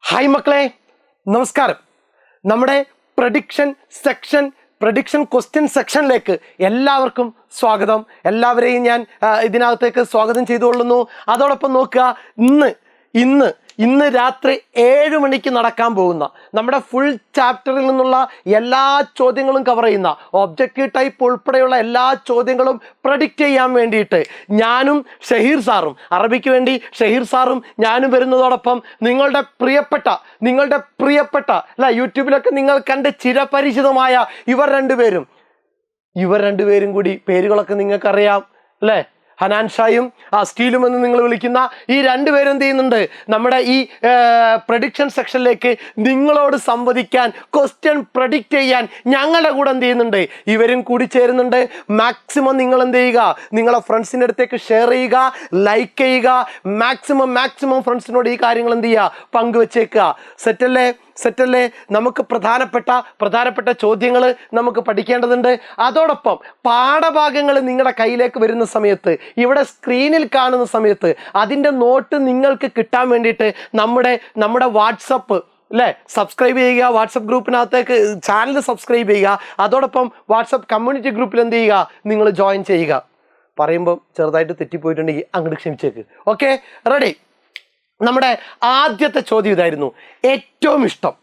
Hi മക്കളെ, നമസ്കാരം. നമ്മുടെ പ്രഡിക്ഷൻ ക്വസ്റ്റ്യൻ സെക്ഷനിലേക്ക് എല്ലാവർക്കും സ്വാഗതം. എല്ലാവരെയും ഞാൻ ഇതിനകത്തേക്ക് സ്വാഗതം ചെയ്തുകൊള്ളുന്നു. അതോടൊപ്പം നോക്കുക, ഇന്ന് രാത്രി 7 മണിക്ക് നടക്കാൻ പോകുന്ന നമ്മുടെ ഫുൾ ചാപ്റ്ററിൽ നിന്നുള്ള എല്ലാ ചോദ്യങ്ങളും കവർ ചെയ്യുന്ന ഒബ്ജക്റ്റീവ് ടൈപ്പ് ഉൾപ്പെടെയുള്ള എല്ലാ ചോദ്യങ്ങളും പ്രഡിക്റ്റ് ചെയ്യാൻ വേണ്ടിയിട്ട് ഞാനും ഷഹീർ സാറും, അറബിക്ക് വേണ്ടി ഷഹീർ സാറും ഞാനും വരുന്നതോടൊപ്പം നിങ്ങളുടെ പ്രിയപ്പെട്ട അല്ല, യൂട്യൂബിലൊക്കെ നിങ്ങൾ കണ്ട് ചിരപരിചിതമായ ഇവർ രണ്ടുപേരും കൂടി പേരുകളൊക്കെ നിങ്ങൾക്കറിയാം അല്ലേ? ഹനാൻ ഷായും സ്റ്റീലും എന്ന് നിങ്ങൾ വിളിക്കുന്ന ഈ രണ്ടുപേരും എന്ത് ചെയ്യുന്നുണ്ട്? നമ്മുടെ ഈ പ്രഡിക്ഷൻ സെക്ഷനിലേക്ക് നിങ്ങളോട് സംവദിക്കാൻ, ക്വസ്റ്റ്യൻ പ്രഡിക്റ്റ് ചെയ്യാൻ ഞങ്ങളുടെ കൂടെ എന്ത് ചെയ്യുന്നുണ്ട്? ഇവരും കൂടി ചേരുന്നുണ്ട്. മാക്സിമം നിങ്ങൾ എന്ത് ചെയ്യുക? നിങ്ങളെ ഫ്രണ്ട്സിൻ്റെ അടുത്തേക്ക് ഷെയർ ചെയ്യുക, ലൈക്ക് ചെയ്യുക. മാക്സിമം ഫ്രണ്ട്സിനോട് ഈ കാര്യങ്ങൾ എന്ത് ചെയ്യുക? പങ്കുവെച്ചേക്കുക. സെറ്റല്ലേ? നമുക്ക് പ്രധാനപ്പെട്ട ചോദ്യങ്ങൾ നമുക്ക് പഠിക്കേണ്ടതുണ്ട്. അതോടൊപ്പം പാഠഭാഗങ്ങൾ നിങ്ങളുടെ കയ്യിലേക്ക് വരുന്ന സമയത്ത്, ഇവിടെ സ്ക്രീനിൽ കാണുന്ന സമയത്ത് അതിൻ്റെ നോട്ട് നിങ്ങൾക്ക് കിട്ടാൻ വേണ്ടിയിട്ട് നമ്മുടെ വാട്സപ്പ് അല്ലേ, സബ്സ്ക്രൈബ് ചെയ്യുക. വാട്സപ്പ് ഗ്രൂപ്പിനകത്തേക്ക് ചാനൽ സബ്സ്ക്രൈബ് ചെയ്യുക. അതോടൊപ്പം വാട്സപ്പ് കമ്മ്യൂണിറ്റി ഗ്രൂപ്പിൽ എന്ത് ചെയ്യുക? നിങ്ങൾ ജോയിൻ ചെയ്യുക. പറയുമ്പം ചെറുതായിട്ട് തെറ്റിപ്പോയിട്ടുണ്ടെങ്കിൽ അങ്ങോട്ട് ക്ഷമിച്ചേക്ക്. Okay, ready? നമ്മുടെ ആദ്യത്തെ ചോദ്യം ഇതായിരുന്നു. ഏറ്റവും ഇഷ്ടം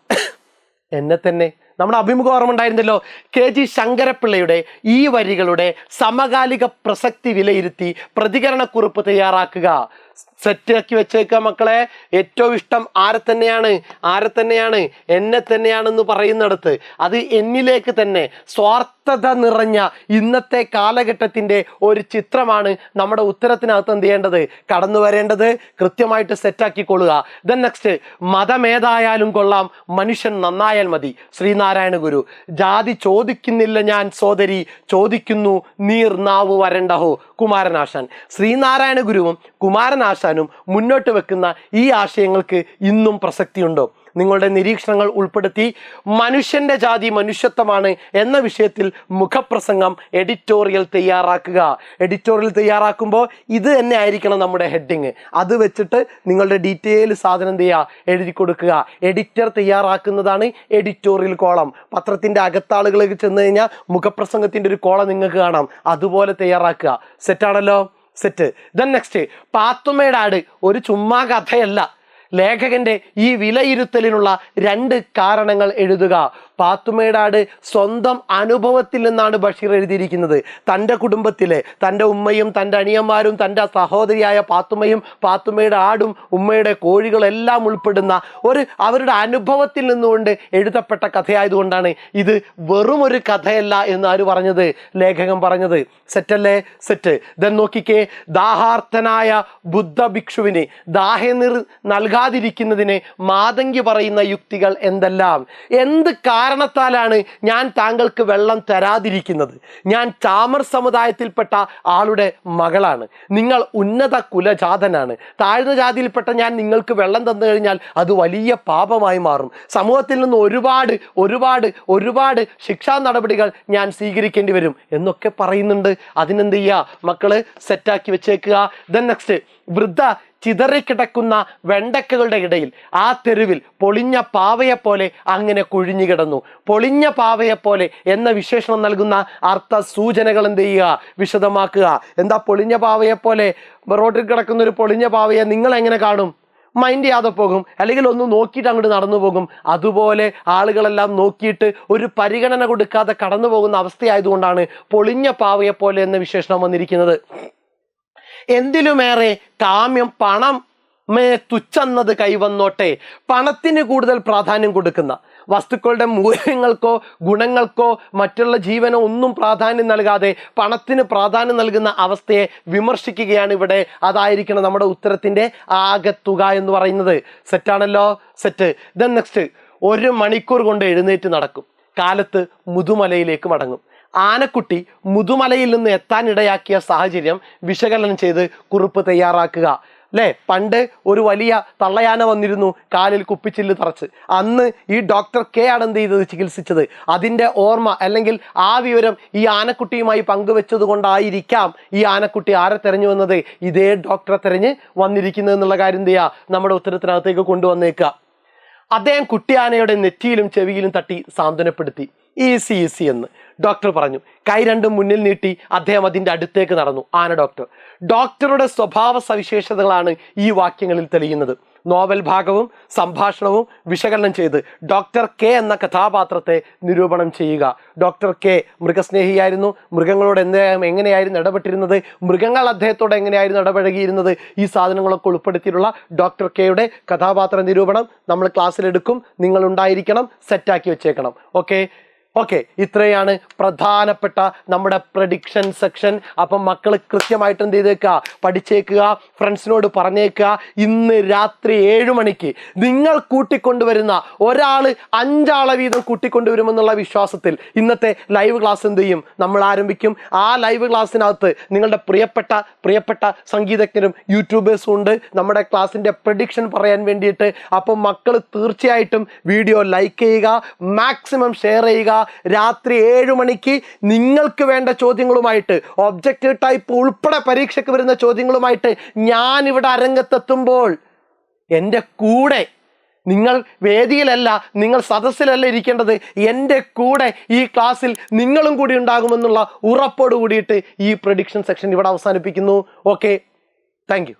എന്നെ തന്നെ. നമ്മുടെ അഭിമുഖം ഓർമ്മ ഉണ്ടായിരുന്നല്ലോ. KG ശങ്കരപ്പിള്ളയുടെ ഈ വരികളുടെ സമകാലിക പ്രസക്തി വിലയിരുത്തി പ്രതികരണക്കുറിപ്പ് തയ്യാറാക്കുക. സെറ്റാക്കി വെച്ചേക്കുക മക്കളെ. ഏറ്റവും ഇഷ്ടം ആരെ തന്നെയാണ്? എന്നെ തന്നെയാണെന്ന് പറയുന്നിടത്ത് അത് എന്നിലേക്ക് തന്നെ സ്വാർത്ഥത നിറഞ്ഞ ഇന്നത്തെ കാലഘട്ടത്തിൻ്റെ ഒരു ചിത്രമാണ് നമ്മുടെ ഉത്തരത്തിനകത്ത് എന്ത് ചെയ്യേണ്ടത്? കടന്നു വരേണ്ടത്. കൃത്യമായിട്ട് സെറ്റാക്കിക്കൊള്ളുക. ദെൻ നെക്സ്റ്റ്, മതമേതായാലും കൊള്ളാം, മനുഷ്യൻ നന്നായാൽ മതി. ശ്രീനാരായണ ഗുരു. ജാതി ചോദിക്കുന്നില്ല ഞാൻ സോദരി, ചോദിക്കുന്നു നീർ നാവ് വരണ്ടഹോ. കുമാരനാശാൻ. ശ്രീനാരായണ ഗുരുവും കുമാരനാശാനും മുന്നോട്ട് വെക്കുന്ന ഈ ആശയങ്ങൾക്ക് ഇന്നും പ്രസക്തിയുണ്ടോ? നിങ്ങളുടെ നിരീക്ഷണങ്ങൾ ഉൾപ്പെടുത്തി മനുഷ്യന്റെ ജാതി മനുഷ്യത്വമാണ് എന്ന വിഷയത്തിൽ മുഖപ്രസംഗം എഡിറ്റോറിയൽ തയ്യാറാക്കുക. എഡിറ്റോറിയൽ തയ്യാറാക്കുമ്പോൾ ഇത് തന്നെ ആയിരിക്കണം നമ്മുടെ ഹെഡിങ്. അത് വെച്ചിട്ട് നിങ്ങളുടെ ഡീറ്റെയിൽ സാധനം എന്ത് ചെയ്യുക? എഴുതി കൊടുക്കുക. എഡിറ്റർ തയ്യാറാക്കുന്നതാണ് എഡിറ്റോറിയൽ കോളം. പത്രത്തിൻ്റെ അകത്താളുകളിലേക്ക് ചെന്ന് കഴിഞ്ഞാൽ മുഖപ്രസംഗത്തിൻ്റെ ഒരു കോളം നിങ്ങൾക്ക് കാണാം. അതുപോലെ തയ്യാറാക്കുക. സെറ്റാണല്ലോ? സെറ്റ്. ദെൻ നെക്സ്റ്റ്, പാത്തുമ്മയുടെ ആട് ഒരു ചുമ്മാ കഥയല്ല. ലേഖകന്റെ ഈ വിലയിരുത്തലിനുള്ള 2 കാരണങ്ങൾ എഴുതുക. പാത്തുമ്മയുടെ ആട് സ്വന്തം അനുഭവത്തിൽ നിന്നാണ് ബഷീർ എഴുതിയിരിക്കുന്നത്. തൻ്റെ കുടുംബത്തിലെ തൻ്റെ ഉമ്മയും തൻ്റെ അനിയന്മാരും തൻ്റെ സഹോദരിയായ പാത്തുമ്മയും പാത്തുമ്മയുടെ ആടും ഉമ്മയുടെ കോഴികളെല്ലാം ഉൾപ്പെടുന്ന അവരുടെ അനുഭവത്തിൽ നിന്നുകൊണ്ട് എഴുതപ്പെട്ട കഥയായതുകൊണ്ടാണ് ഇത് വെറും ഒരു കഥയല്ല എന്ന് ആര് പറഞ്ഞത്? ലേഖകൻ പറഞ്ഞത്. സെറ്റല്ലേ? സെറ്റ്. ദെൻ നോക്കിക്കേ, ദാഹാർത്തനായ ബുദ്ധ ഭിക്ഷുവിന് ദാഹനീർ നൽകാതിരിക്കുന്നതിന് മാതങ്കി പറയുന്ന യുക്തികൾ എന്തെല്ലാം? എന്ത് കാരണത്താലാണ് ഞാൻ താങ്കൾക്ക് വെള്ളം തരാതിരിക്കുന്നത്? ഞാൻ ചാമർ സമുദായത്തിൽപ്പെട്ട ആളുടെ മകളാണ്. നിങ്ങൾ ഉന്നത കുലജാതനാണ്. താഴ്ന്ന ജാതിയിൽപ്പെട്ട ഞാൻ നിങ്ങൾക്ക് വെള്ളം തന്നു കഴിഞ്ഞാൽ അത് വലിയ പാപമായി മാറും. സമൂഹത്തിൽ നിന്ന് ഒരുപാട് ശിക്ഷാ നടപടികൾ ഞാൻ സ്വീകരിക്കേണ്ടി വരും എന്നൊക്കെ പറയുന്നുണ്ട്. അതിനെന്ത് ചെയ്യുക മക്കള്? സെറ്റാക്കി വെച്ചേക്കുക. ദെൻ നെക്സ്റ്റ്, വൃദ്ധ ചിതറിക്കിടക്കുന്ന വെണ്ടക്കകളുടെ ഇടയിൽ ആ തെരുവിൽ പൊളിഞ്ഞ പാവയെപ്പോലെ അങ്ങനെ കുഴിഞ്ഞു കിടന്നു. പൊളിഞ്ഞ പാവയെപ്പോലെ എന്ന വിശേഷണം നൽകുന്ന അർത്ഥ സൂചനകൾ എന്ത് ചെയ്യുക? വിശദമാക്കുക. എന്താ പൊളിഞ്ഞ പാവയെപ്പോലെ? റോഡിൽ കിടക്കുന്ന ഒരു പൊളിഞ്ഞ പാവയെ നിങ്ങൾ എങ്ങനെ കാണും? മൈൻഡ് ചെയ്യാതെ പോകും, അല്ലെങ്കിൽ ഒന്ന് നോക്കിയിട്ട് അങ്ങോട്ട് നടന്നു പോകും. അതുപോലെ ആളുകളെല്ലാം നോക്കിയിട്ട് ഒരു പരിഗണന കൊടുക്കാതെ കടന്നു പോകുന്ന അവസ്ഥയായതുകൊണ്ടാണ് പൊളിഞ്ഞ പാവയെപ്പോലെ എന്ന വിശേഷണം വന്നിരിക്കുന്നത്. എന്തിലുമേറെ കാമ്യം പണം തുച്ഛന്നത് കൈവന്നോട്ടെ. പണത്തിന് കൂടുതൽ പ്രാധാന്യം കൊടുക്കുന്ന, വസ്തുക്കളുടെ മൂല്യങ്ങൾക്കോ ഗുണങ്ങൾക്കോ മറ്റുള്ള ജീവനോ ഒന്നും പ്രാധാന്യം നൽകാതെ പണത്തിന് പ്രാധാന്യം നൽകുന്ന അവസ്ഥയെ വിമർശിക്കുകയാണ് ഇവിടെ. അതായിരിക്കണം നമ്മുടെ ഉത്തരത്തിൻ്റെ ആകെത്തുക എന്ന് പറയുന്നത്. സെറ്റാണല്ലോ? സെറ്റ്. ദെൻ നെക്സ്റ്റ്, 1 മണിക്കൂർ കൊണ്ട് എഴുന്നേറ്റ് നടക്കും, കാലത്ത് മുതുമലയിലേക്ക് മടങ്ങും. ആനക്കുട്ടി മുതുമലയിൽ നിന്ന് എത്താനിടയാക്കിയ സാഹചര്യം വിശകലനം ചെയ്ത് കുറിപ്പ് തയ്യാറാക്കുക. അല്ലേ? പണ്ട് ഒരു വലിയ തള്ളയാന വന്നിരുന്നു, കാലിൽ കുപ്പിച്ചില്ല് തറച്ച്. അന്ന് ഈ ഡോക്ടർ K ആണ് എന്ത് ചെയ്തത്? ചികിത്സിച്ചത്. അതിൻ്റെ ഓർമ്മ അല്ലെങ്കിൽ ആ വിവരം ഈ ആനക്കുട്ടിയുമായി പങ്കുവെച്ചത് കൊണ്ടായിരിക്കാം ഈ ആനക്കുട്ടി ആരെ തെരഞ്ഞു വന്നത്? ഇതേ ഡോക്ടറെ തെരഞ്ഞ് വന്നിരിക്കുന്നത് എന്നുള്ള കാര്യം എന്ത് ചെയ്യുക? നമ്മുടെ ഉത്തരത്തിനകത്തേക്ക് കൊണ്ടുവന്നേക്കുക. അദ്ദേഹം കുട്ടിയാനയുടെ നെറ്റിയിലും ചെവിയിലും തട്ടി സാന്ത്വനപ്പെടുത്തി. ഈസി ഈസി എന്ന് ഡോക്ടർ പറഞ്ഞു. കൈ രണ്ടും മുന്നിൽ നീട്ടി അദ്ദേഹം അതിൻ്റെ അടുത്തേക്ക് നടന്നു. ആന ഡോക്ടറുടെ സ്വഭാവ സവിശേഷതകളാണ് ഈ വാക്യങ്ങളിൽ തെളിയുന്നത്. നോവൽ ഭാഗവും സംഭാഷണവും വിശകലനം ചെയ്ത് ഡോക്ടർ കെ എന്ന കഥാപാത്രത്തെ നിരൂപണം ചെയ്യുക. Doctor K മൃഗസ്നേഹിയായിരുന്നു. മൃഗങ്ങളോട് എങ്ങനെയായിരുന്നു ഇടപെട്ടിരുന്നത്, മൃഗങ്ങൾ അദ്ദേഹത്തോട് എങ്ങനെയായിരുന്നു ഇടപഴകിയിരുന്നത്, ഈ സാധനങ്ങളൊക്കെ ഉൾപ്പെടുത്തിയിട്ടുള്ള ഡോക്ടർ കെയുടെ കഥാപാത്ര നിരൂപണം നമ്മൾ ക്ലാസ്സിലെടുക്കും. നിങ്ങൾ ഉണ്ടായിരിക്കണം, സെറ്റാക്കി വെച്ചേക്കണം. ഓക്കെ, ഇത്രയാണ് പ്രധാനപ്പെട്ട നമ്മുടെ പ്രഡിക്ഷൻ സെക്ഷൻ. അപ്പം മക്കൾ കൃത്യമായിട്ട് എന്ത് ചെയ്തേക്കുക, പഠിച്ചേക്കുക, ഫ്രണ്ട്സിനോട് പറഞ്ഞേക്കുക. ഇന്ന് രാത്രി 7 മണിക്ക് നിങ്ങൾ കൂട്ടിക്കൊണ്ടുവരുന്ന ഒരാൾ 5 ആളെ വീതം കൂട്ടിക്കൊണ്ടുവരുമെന്നുള്ള വിശ്വാസത്തിൽ ഇന്നത്തെ ലൈവ് ക്ലാസ് എന്ത് ചെയ്യും, നമ്മൾ ആരംഭിക്കും. ആ ലൈവ് ക്ലാസ്സിനകത്ത് നിങ്ങളുടെ പ്രിയപ്പെട്ട സംഗീതജ്ഞരും യൂട്യൂബേഴ്സും ഉണ്ട് നമ്മുടെ ക്ലാസ്സിൻ്റെ പ്രഡിക്ഷൻ പറയാൻ വേണ്ടിയിട്ട്. അപ്പം മക്കൾ തീർച്ചയായിട്ടും വീഡിയോ ലൈക്ക് ചെയ്യുക, മാക്സിമം ഷെയർ ചെയ്യുക. രാത്രി 7 മണിക്ക് നിങ്ങൾക്ക് വേണ്ട ചോദ്യങ്ങളുമായിട്ട്, ഒബ്ജക്റ്റീവ് ടൈപ്പ് ഉൾപ്പെടെ പരീക്ഷയ്ക്ക് വരുന്ന ചോദ്യങ്ങളുമായിട്ട് ഞാൻ ഇവിടെ അരങ്ങത്തെത്തുമ്പോൾ എൻ്റെ കൂടെ, നിങ്ങൾ വേദിയിലല്ല, നിങ്ങൾ സദസ്സിലല്ല ഇരിക്കേണ്ടത്, എൻ്റെ കൂടെ ഈ ക്ലാസ്സിൽ നിങ്ങളും കൂടി ഉണ്ടാകുമെന്നുള്ള ഉറപ്പോട് കൂടിയിട്ട് ഈ പ്രഡിക്ഷൻ സെക്ഷൻ ഇവിടെ അവസാനിപ്പിക്കുന്നു. Okay, thank you.